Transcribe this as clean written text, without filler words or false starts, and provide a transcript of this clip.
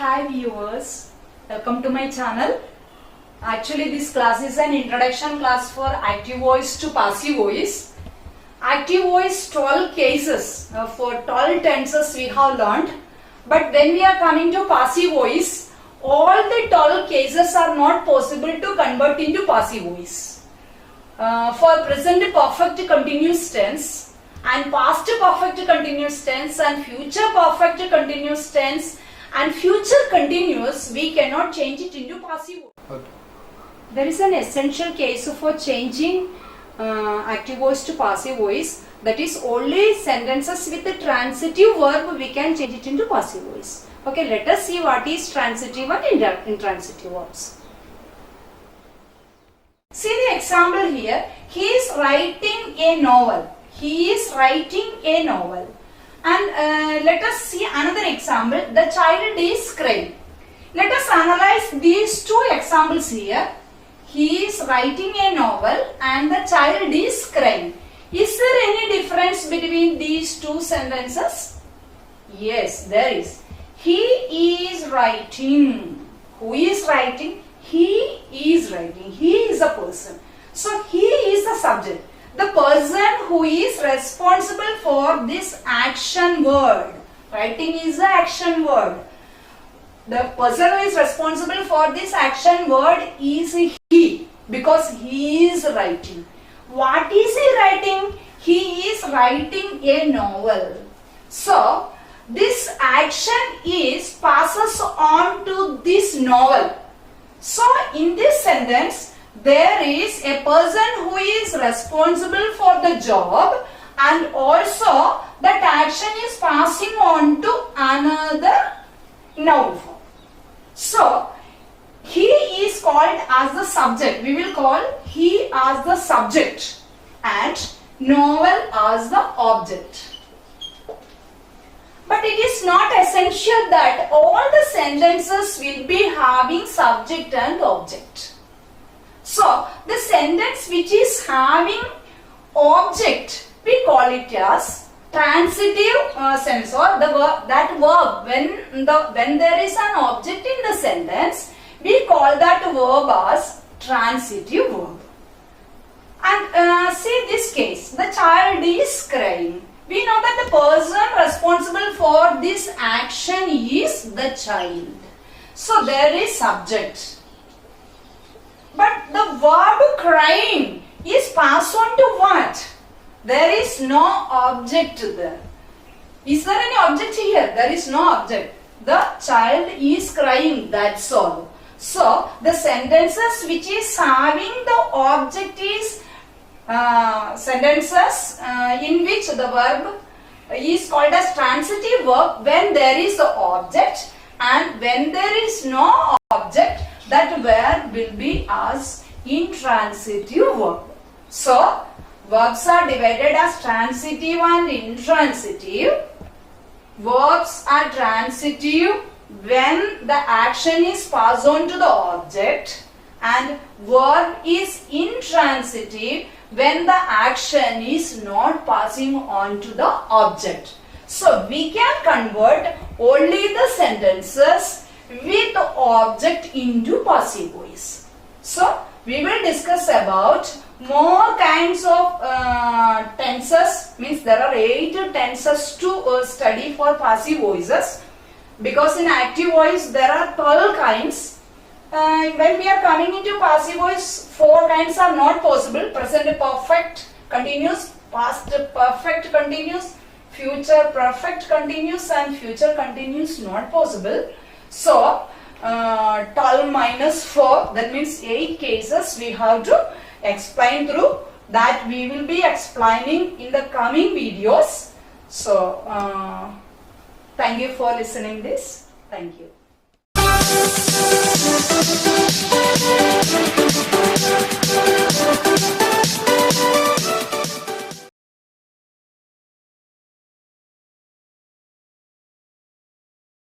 Hi viewers, welcome to my channel. Actually this class is an introduction class for active voice to passive voice. Active voice 12 cases for 12 tenses we have learned. But when we are coming to passive voice, all the 12 cases are not possible to convert into passive voice. For present perfect continuous tense and past perfect continuous tense and future perfect continuous tense and future continuous, we cannot change it into passive voice. Okay. There is an essential case for changing active voice to passive voice, that is only sentences with the transitive verb we can change it into passive voice. Okay, let us see what is transitive and intransitive verbs. See the example here. He is writing a novel. He is writing a novel. And let us see another example. The child is crying. Let us analyze these two examples here. He is writing a novel and the child is crying. Is there any difference between these two sentences? Yes, there is. He is writing. Who is writing? He is writing. He is a person. So he is the subject. The person who is responsible for this action word. Writing is the action word. The person who is responsible for this action word is he, because he is writing. What is he writing? He is writing a novel. So this action is passes on to this novel. So in this sentence, there is a person who is responsible for the job and also that action is passing on to another noun form. So he is called as the subject. We will call he as the subject and novel as the object. But it is not essential that all the sentences will be having subject and object. So the sentence which is having object, we call it as transitive sentence, or the verb, that verb when there is an object in the sentence, we call that verb as transitive verb. And see this case, the child is crying. We know that the person responsible for this action is the child. So there is subject. But the verb crying is passed on to what? There is no object there. Is there any object here? There is no object. The child is crying, that's all. So the sentences which is having the object is sentences in which the verb is called as transitive verb when there is the object, and when there is no object, that verb will be as intransitive verb. So verbs are divided as transitive and intransitive. Verbs are transitive when the action is passed on to the object, and verb is intransitive when the action is not passing on to the object. So we can convert only the sentences with the object into passive voice. So we will discuss about more kinds of tenses. Means there are 8 tenses to study for passive voices, because in active voice there are 12 kinds. When we are coming into passive voice, 4 kinds are not possible. Present perfect continuous, past perfect continuous, future perfect continuous and future continuous not possible. So 12 minus 4, that means 8 cases we have to explain through. That we will be explaining in the coming videos. So thank you for listening this. Thank you.